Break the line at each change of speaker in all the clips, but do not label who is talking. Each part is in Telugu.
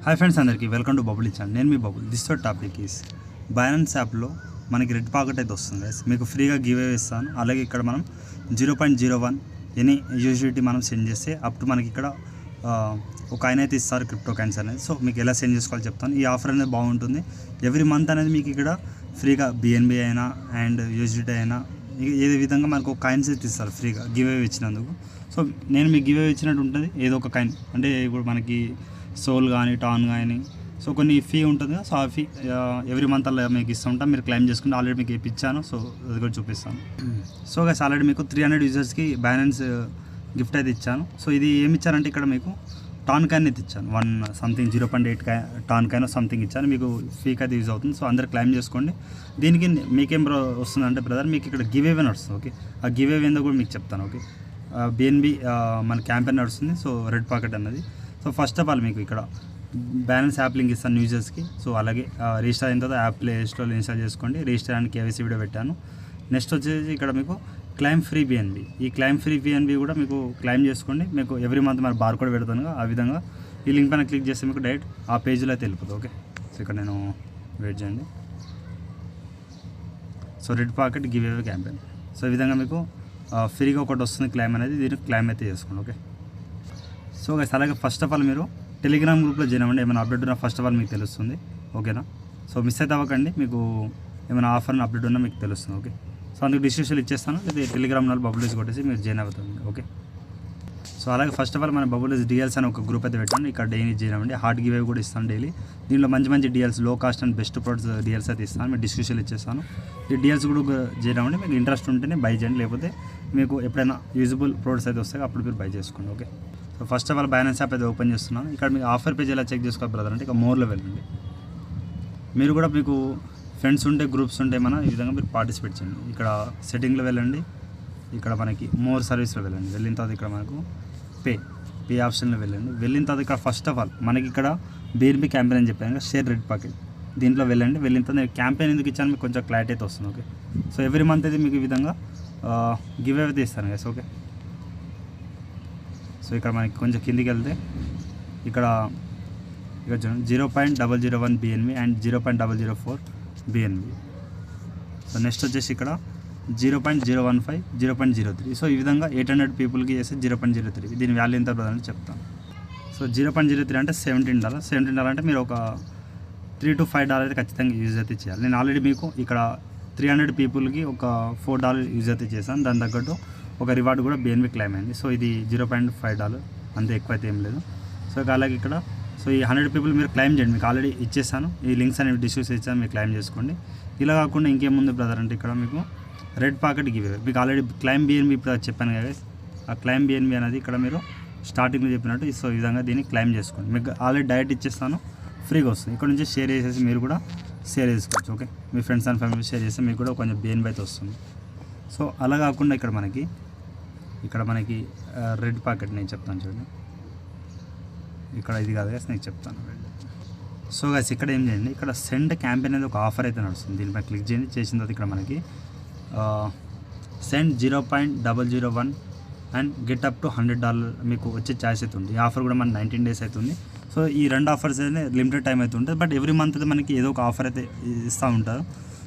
హాయ్ ఫ్రెండ్స్, అందరికీ వెల్కమ్ టు బబుల్ ఛానల్. నేను మీ bubble. This topic is Binance యాప్లో మనకి రెడ్ పాకెట్ అయితే వస్తుంది గైస్. మీకు ఫ్రీగా గివ్ అవే ఇస్తాను. అలాగే ఇక్కడ మనం 0.01 ఎనీ యూజిటీ మనం సెండ్ చేస్తే అప్ టు మనకి ఇక్కడ ఒక ఆయన అయితే ఇస్తారు క్రిప్టో కాయిన్స్ అనేది. సో మీకు ఎలా సెండ్ చేసుకోవాలో చెప్తాను. ఈ ఆఫర్ అనేది బాగుంటుంది. ఎవ్రీ మంత్ అనేది మీకు ఇక్కడ ఫ్రీగా BNB అయినా అండ్ యూజిటీ అయినా ఏదే విధంగా మనకు కాయిన్స్ అయితే ఇస్తారు ఫ్రీగా గివ్ అవే ఇచ్చినందుకు. సో నేను మీకు గివ్ అవే ఇచ్చినట్టు ఉంటుంది. ఏదో ఒక కాయిన్ అంటే ఇప్పుడు మనకి సోల్ కానీ టాన్ కానీ సో కొన్ని ఫీ ఉంటుంది కదా. సో ఆ ఫీ ఎవ్రీ మంత్ అలా మీకు ఇస్తూ ఉంటాం. మీరు క్లెయిమ్ చేసుకుంటే ఆల్రెడీ మీకు ఇప్పించాను. సో అది కూడా చూపిస్తాను. సో గైస్ ఆల్రెడీ మీకు 300 యూజర్స్కి బైనాన్స్ గిఫ్ట్ అయితే ఇచ్చాను. సో ఇది ఏమి ఇచ్చారంటే ఇక్కడ మీకు టాన్ కాయిన్ అయితే ఇచ్చాను. 0.8 టాన్ కాయిన్ సంథింగ్ ఇచ్చాను. మీకు ఫీకి అయితే యూజ్ అవుతుంది. సో అందరు క్లెయిమ్ చేసుకోండి. దీనికి మీకేం వస్తుందంటే బ్రదర్ మీకు ఇక్కడ గివ్ అవే నడుస్తుంది. ఓకే, ఆ గివ్ అవే ఏందో కూడా మీకు చెప్తాను. ఓకే, BNB మన క్యాంపెయిన్ నడుస్తుంది. సో రెడ్ పాకెట్ అన్నది. సో ఫస్ట్ ఆఫ్ ఆల్ మీకు ఇక్కడ బ్యాలెన్స్ యాప్ లింక్ ఇస్తాను యూజర్స్కి. సో అలాగే రిజిస్టర్ అయిన తర్వాత యాప్ ప్లే స్టోర్లో ఇన్స్టాల్ చేసుకోండి. రిజిస్టర్ అని KYC వీడియో పెట్టాను. నెక్స్ట్ వచ్చేసి ఇక్కడ మీకు క్లైమ్ ఫ్రీ BNB. ఈ క్లైమ్ ఫ్రీ BNB కూడా మీకు క్లైమ్ చేసుకోండి. మీకు ఎవ్రీ మంత్ మరి బార్ కోడ్ పెడతాను. ఆ విధంగా ఈ లింక్ పైన క్లిక్ చేస్తే మీకు డైరెక్ట్ ఆ పేజ్లో అయితే వెళ్ళిపోతుంది. ఓకే, సో ఇక్కడ నేను వెయిట్ చేయండి. So red pocket give away campaign. So ఈ విధంగా మీకు ఫ్రీగా ఒకటి వస్తుంది క్లైమ్ అనేది. దీనికి క్లైమ్ అయితే చేసుకోండి. ఓకే, సో గైస్ అలాగే ఫస్ట్ ఆఫ్ ఆల్ మీరు టెలిగ్రామ్ గ్రూప్లో జాయిన్ అవ్వండి. ఏమైనా అప్డేట్ ఉన్నా ఫస్ట్ ఆఫ్ ఆల్ మీకు తెలుస్తుంది. ఓకేనా, సో మిస్ అయితే అవ్వకండి. మీకు ఏమైనా ఆఫర్ అప్డేట్ ఉన్నా మీకు తెలుస్తుంది. ఓకే, సో అందుకు డిస్క్రిప్షన్ ఇచ్చేస్తాను. లేదా టెలిగ్రామ్ నాలుగు బబుల్స్ కొట్టేసి మీరు జాయిన్ అవుతుంది. ఓకే, సో అలాగే ఫస్ట్ ఆఫ్ ఆల్ మన బబుల్స్ DLs అని ఒక గ్రూప్ అయితే పెట్టాను. ఇక్కడ డైలీ జాయిన్ అవ్వండి. హార్ట్ గివ్ అవే కూడా ఇస్తాను డైలీ. దీంట్లో మంచి మంచి DLs లో cost and best products DLs అయితే ఇస్తాను. మీరు డిస్క్రిప్షన్ ఇచ్చేస్తాను. ఈ DLs కూడా జాయిన్ అవ్వండి. మీకు ఇంట్రెస్ట్ ఉంటేనే బై చేయండి. లేకపోతే మీకు ఎప్పుడైనా యూజబుల్ ప్రొడక్ట్స్ అయితే వస్తాయి అప్పుడు మీరు బై చేసుకోండి. Okay, so first of all Binance app అయితే ఓపెన్ చేస్తున్నాను. ఇక్కడ మీకు ఆఫర్ పేజ్ ఎలా చెక్ చేసుకోవాలి బ్రదర్ అంటే ఇక మోర్లో వెళ్ళండి. మీరు కూడా మీకు ఫ్రెండ్స్ ఉంటే గ్రూప్స్ ఉంటే మన ఈ విధంగా మీరు పార్టిసిపేట్ చేయండి. ఇక్కడ సెట్టింగ్లో వెళ్ళండి. ఇక్కడ మనకి మోర్ సర్వీస్లో వెళ్ళండి. వెళ్ళిన తర్వాత ఇక్కడ మనకు పే ఆప్షన్లో వెళ్ళండి. వెళ్ళిన తర్వాత ఇక్కడ ఫస్ట్ ఆఫ్ ఆల్ మనకి ఇక్కడ BNB క్యాంపెయిన్ అని చెప్పాను కదా, షేర్ రెడ్ పాకెట్. దీంట్లో వెళ్ళండి. వెళ్ళిన తర్వాత నేను క్యాంపెయిన్ ఎందుకు ఇచ్చాను మీకు కొంచెం క్లారిటీ అయితే వస్తుంది. ఓకే, సో ఎవ్రీ మంత్ అయితే మీకు ఈ విధంగా గివ్ అవే అయితే ఇస్తాను కదా. ఓకే, సో ఇక్కడ మనకి కొంచెం కిందికి వెళ్తే ఇక్కడ 0.001 BNB and 0.004 BNB. So next వచ్చేసి ఇక్కడ 0.015 0.03. సో ఈ విధంగా 800 పీపుల్కి చేస్తే 0.03. దీని వాల్యూ ఎంత బ్రదర్ చెప్తాను. సో 0.03 అంటే $17 అంటే మీరు ఒక $3 to $5 అయితే ఖచ్చితంగా యూజ్ అయితే చేయాలి. నేను ఆల్రెడీ మీకు ఇక్కడ 300 పీపుల్కి ఒక $4 యూజ్ అయితే చేశాను. దాని తగ్గట్టు ఒక రివార్డ్ కూడా BNB క్లైమ్ అయింది. సో ఇది $0.5 అంతే, ఎక్కువ అయితే ఏం లేదు. సో అలాగే ఇక్కడ సో ఈ 100 పీపుల్ మీరు క్లైమ్ చేయండి. మీకు ఆల్రెడీ ఇచ్చేసాను. ఈ లింక్స్ అనేవి డిస్క్రిప్షన్ ఇచ్చాను. మీరు క్లైమ్ చేసుకోండి. ఇలా కాకుండా ఇంకేముంది బ్రదర్ అంటే ఇక్కడ మీకు రెడ్ పాకెట్ గివ్ అవే. మీకు ఆల్రెడీ క్లైమ్ BNB ఇప్పుడు చెప్పాను కదా. ఆ క్లైమ్ BNB అనేది ఇక్కడ మీరు స్టార్టింగ్లో చెప్పినట్టు సో ఈ విధంగా దీన్ని క్లైమ్ చేసుకోండి. మీకు ఆల్రెడీ డైరెక్ట్ ఇచ్చేస్తాను, ఫ్రీగా వస్తుంది. ఇక్కడ నుంచి షేర్ చేసేసి మీరు కూడా షేర్ చేసుకోవచ్చు. Okay, me friends and family share చేస్తే మీకు కూడా కొంచెం BNB అయితే వస్తుంది. సో అలా కాకుండా ఇక్కడ మనకి రెడ్ పాకెట్ నేను చెప్తాను చూడండి. ఇక్కడ ఇది కాదు కదా, నేను చెప్తాను. సో గైస్ ఇక్కడ ఏం చేయండి, ఇక్కడ సెండ్ క్యాంపెయిన్ అనేది ఒక ఆఫర్ అయితే నడుస్తుంది. దీనిపై క్లిక్ చేయండి. చేసిన తర్వాత ఇక్కడ మనకి send 0.001 and get up to $100 మీకు వచ్చే ఛాయిస్ అయితే ఉంది. ఈ ఆఫర్ కూడా మన 19 days అవుతుంది. సో ఈ రెండు ఆఫర్స్ అయితే లిమిటెడ్ టైం అయితే ఉంటుంది. బట్ ఎవ్రీ మంత్ అయితే మనకి ఏదో ఒక ఆఫర్ అయితే ఇస్తూ ఉంటారు.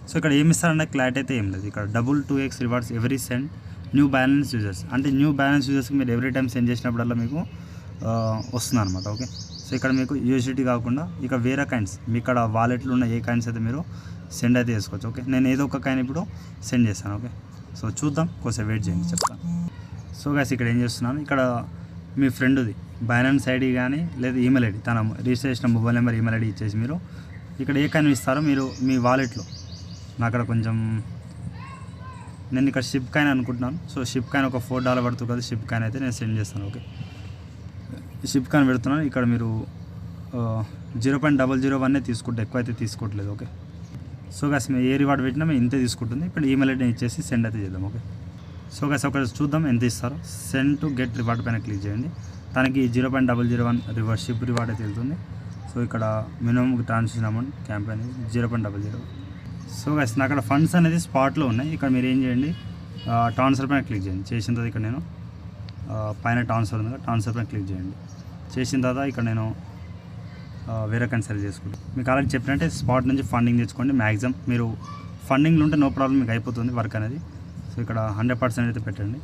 సో ఇక్కడ ఏమి ఇస్తారంటే క్లారిటీ అయితే ఏం లేదు. ఇక్కడ 2x rewards every send new balance users. అంటే న్యూ బ్యాలెన్స్ యూజర్స్కి మీరు ఎవ్రీ టైం సెండ్ చేసినప్పుడల్లా మీకు వస్తుంది అనమాట. ఓకే, సో ఇక్కడ మీకు యూజిటీ కాకుండా ఇక్కడ వేరే కాయిన్స్ మీ ఇక్కడ వాలెట్లో ఉన్న ఏ కాయిన్స్ అయితే మీరు సెండ్ అయితే చేసుకోవచ్చు. ఓకే, నేను ఏదో ఒక కాయిన్ ఇప్పుడు సెండ్ చేస్తాను. ఓకే, సో చూద్దాం, కొంచెం వెయిట్ చేయండి చెప్తాను. సో గైస్ ఇక్కడ ఏం చేస్తున్నాను, ఇక్కడ మీ ఫ్రెండ్ది బైనాన్స్ ID కానీ లేదా ఈమెయిల్ ID తన రిజిస్టర్ చేసిన మొబైల్ నెంబర్ ఈమెయిల్ ID ఇచ్చేసి మీరు ఇక్కడ ఏ కాయిన్ ఇస్తారో మీరు మీ వాలెట్లో నాకు అక్కడ కొంచెం నేను ఇక్కడ షిప్ కాయిన్ అనుకుంటున్నాను. సో షిప్ కాయిన్ ఒక $4 పడుతుంది కదా. షిప్ కాయిన్ అయితే నేను సెండ్ చేస్తాను. ఓకే, షిప్ కాయిన్ పెడుతున్నాను. ఇక్కడ మీరు 0.001 తీసుకుంటే ఎక్కువ అయితే తీసుకోవట్లేదు. ఓకే, సో గైస్ మేము ఏ రివార్డ్ పెట్టినా మేము ఇంతే తీసుకుంటుంది. ఇప్పుడు ఈమెయిల్ ID ఇచ్చేసి సెండ్ అయితే చేద్దాం. ఓకే, సో గైస్ ఒకటి చూద్దాం ఎంత ఇస్తారో. సెండ్ టు గెట్ రివార్డ్ పైన క్లిక్ చేయండి. తనకి 0.001 రివార్డ్ షిప్ రివార్డ్ అయితే వెళ్తుంది. సో ఇక్కడ minimum transaction amount campaign 0.00. So guys నాకు అక్కడ ఫండ్స్ అనేది స్పాట్లో ఉన్నాయి. ఇక్కడ మీరు ఏం చేయండి, ట్రాన్స్ఫర్ పైన క్లిక్ చేయండి. చేసిన తర్వాత ఇక్కడ నేను పైన ట్రాన్స్ఫర్ ఉంది కదా, ట్రాన్స్ఫర్ పైన క్లిక్ చేయండి. చేసిన తర్వాత ఇక్కడ నేను వేరే కన్సల్ చేసుకుంటారు. మీకు ఆల్రెడీ చెప్పినట్టే స్పాట్ నుంచి ఫండింగ్ తెచ్చుకోండి. మ్యాక్సిమం మీరు ఫండింగ్లో ఉంటే నో ప్రాబ్లం, మీకు అయిపోతుంది వర్క్ అనేది. సో ఇక్కడ 100% అయితే పెట్టండి.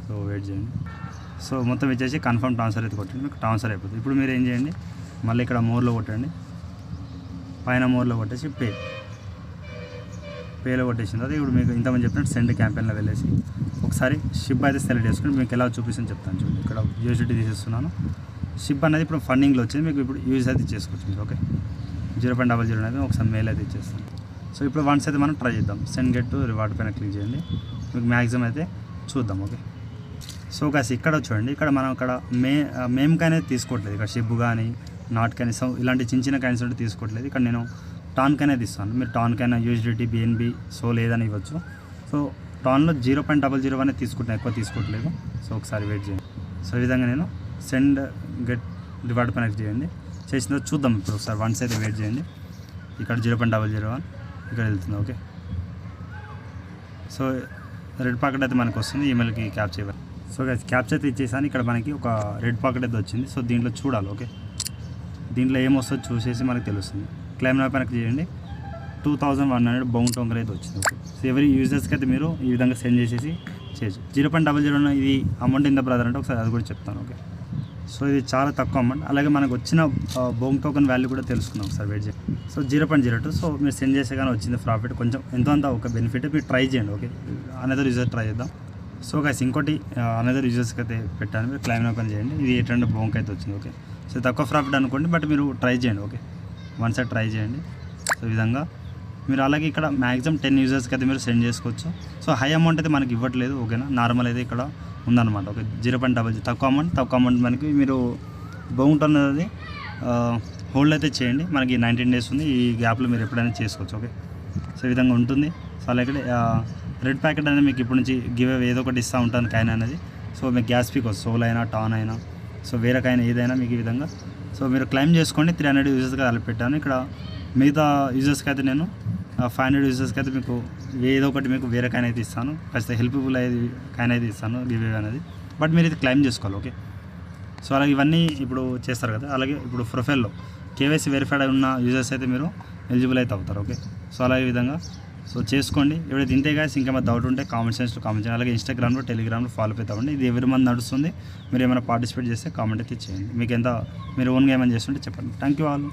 సో వెయిట్ చేయండి. సో మొత్తం వచ్చేసి కన్ఫర్మ్ ట్రాన్స్ఫర్ అయితే కొట్టండి, మీకు ట్రాన్స్ఫర్ అయిపోతుంది. ఇప్పుడు మీరు ఏం చేయండి, మళ్ళీ ఇక్కడ మోర్లో కొట్టండి, పైన మోర్లో కొట్టేసి పేలో కొట్టేసిన తర్వాత ఇప్పుడు మీకు ఇంతమంది చెప్పినట్టు సెండ్ క్యాంపెయిన్లో వెళ్ళేసి ఒకసారి షిప్ అయితే సెలెక్ట్ చేసుకుని మీకు ఎలా చూపిస్తుందని చెప్తాను. చూడండి, ఇక్కడ యూఎస్డిటీ తీసేస్తున్నాను. షిప్ అనేది ఇప్పుడు ఫండింగ్లో వచ్చింది, మీకు ఇప్పుడు యూజ్ అయితే చేసుకోవచ్చు మీరు. ఓకే, 0.00 అనేది ఒకసారి మెయిల్ అయితే ఇచ్చేస్తాను. సో ఇప్పుడు వన్స్ అయితే మనం ట్రై చేద్దాం. సెండ్ గెట్ టు రివార్డ్ పైన క్లిక్ చేయండి, మీకు మ్యాక్సిమం అయితే చూద్దాం. ఓకే, సో కాసి ఇక్కడ చూడండి, ఇక్కడ మనం ఇక్కడ మేము కానీ తీసుకోవట్లేదు, ఇక్కడ షిప్ కానీ నాట్ కానీ సో ఇలాంటి చిన్న చిన్న కైన్స్ ఉంటే తీసుకోవట్లేదు. ఇక్కడ నేను టాన్కి అనేది ఇస్తాను, మీరు టాన్కి అయినా యూఎస్డిటీ బిఎన్బి సో లేదని ఇవ్వచ్చు. సో టాన్లో 0.00 అనేది తీసుకుంటున్నాను, ఎక్కువ తీసుకోవట్లేదు. సో ఒకసారి వెయిట్ చేయండి. సో ఈ విధంగా నేను సెండ్ గెట్ రివార్డ్ పైన చేయండి, చేసిన తర్వాత చూద్దాం. ఇప్పుడు ఒకసారి వన్స్ అయితే వెయిట్ చేయండి. ఇక్కడ 0.001 ఇక్కడ వెళ్తుంది. ఓకే, సో రెడ్ పాకెట్ అయితే మనకు వస్తుంది, ఈమెయిల్కి క్యాప్చర్ ఇవ్వాలి. సో క్యాప్చర్ అయితే ఇచ్చేసాను. ఇక్కడ మనకి ఒక రెడ్ పాకెట్ అయితే వచ్చింది. సో దీంట్లో చూడాలి. ఓకే, దీంట్లో ఏమొస్తుందో చూసేసి మనకు తెలుస్తుంది. క్లైమ్ నా పైన చేయండి, 2100 బౌండ్ టోకెన్ అయితే వచ్చింది. ఓకే, సో ఎవరి యూజర్స్కి అయితే మీరు ఈ విధంగా సెండ్ చేసేసి చేయొచ్చు. 0.00 ఇది అమౌంట్ ఎంత బ్రదర్ అంటే ఒకసారి అది కూడా చెప్తాను. ఓకే, సో ఇది చాలా తక్కువ అమౌంట్. అలాగే మనకు వచ్చిన బౌండ్ టోకెన్ వాల్యూ కూడా తెలుసుకుందాం ఒకసారి వెయిట్ చేయండి. సో 0.02. సో మీరు సెండ్ చేసే కానీ వచ్చింది ప్రాఫిట్, కొంచెం ఎంతో అంత ఒక బెనిఫిట్ మీరు ట్రై చేయండి. ఓకే, అనదర్ యూజర్ ట్రై చేద్దాం. సో గైస్ ఇంకోటి అనదర్ యూజర్స్కి అయితే పెట్టాను, మీరు క్లైమ్ ఓపెన్ చేయండి. ఇది 800 బౌంక్ అయితే వచ్చింది. ఓకే, సో తక్కువ ప్రాఫిట్ అనుకోండి, బట్ మీరు ట్రై చేయండి. ఓకే, వన్ సైడ్ ట్రై చేయండి. సో ఈ విధంగా మీరు అలాగే ఇక్కడ మ్యాక్సిమం 10 యూజర్స్కి అయితే మీరు సెండ్ చేసుకోవచ్చు. సో హై అమౌంట్ అయితే మనకి ఇవ్వట్లేదు. ఓకేనా, నార్మల్ అయితే ఇక్కడ ఉందన్నమాట. ఓకే, 0.00 తక్కువ అమౌంట్ మనకి మీరు బౌంట్ అనేది హోల్డ్ అయితే చేయండి. మనకి 19 డేస్ ఉంది, ఈ గ్యాప్లో మీరు ఎప్పుడైనా చేసుకోవచ్చు. ఓకే, సో ఈ విధంగా ఉంటుంది. సో అలాగే రెడ్ ప్యాకెట్ అనేది మీకు ఇప్పటి నుంచి గివ్ అవే ఏదో ఒకటి ఇస్తూ ఉంటాను కాయిన్ అనేది. సో మీకు గ్యాస్ పీక్ వస్తుంది, సోల్ అయినా టాన్ అయినా సో వేరే కాయిన్ ఏదైనా మీకు ఈ విధంగా సో మీరు క్లైమ్ చేసుకోండి. 300 యూజర్స్కి అలా పెట్టాను. ఇక్కడ మిగతా యూజర్స్కి అయితే నేను 500 యూజర్స్కి అయితే మీకు ఏదో ఒకటి మీకు వేరే కాయిన్ అయితే ఇస్తాను, ఖచ్చితంగా హెల్ప్ఫుల్ అయ్యేది కాయిన్ అయితే ఇస్తాను గివ్ అవే అనేది. బట్ మీరు ఇది క్లైమ్ చేసుకోవాలి. ఓకే, సో అలాగే ఇవన్నీ ఇప్పుడు చేస్తారు కదా. అలాగే ఇప్పుడు ప్రొఫైల్లో కేవైసీ వెరిఫైడ్ ఉన్న యూజర్స్ అయితే మీరు ఎలిజిబుల్ అయితే అవుతారు. ఓకే, సో అలాగే విధంగా సో చేసుకోండి. ఎవరైతే ఇంతే గాయస్, ఇంకేమైనా డౌట్ ఉంటే కామెంట్ సెక్షన్లో కామెంట్ చేయండి. అలాగే ఇన్స్టాగ్రామ్లో టెలిగ్రామ్లో ఫాలో అయితే అవ్వండి. ఇది ఎవరి మంది నడుస్తుంది, మీరు ఏమైనా పార్టిసిపేట్ చేస్తే కామెంట్ అయితే చేయండి. మీకు ఎంత మీరు ఓన్గా ఏమైనా చేస్తుంటే చెప్పండి. Thank you all.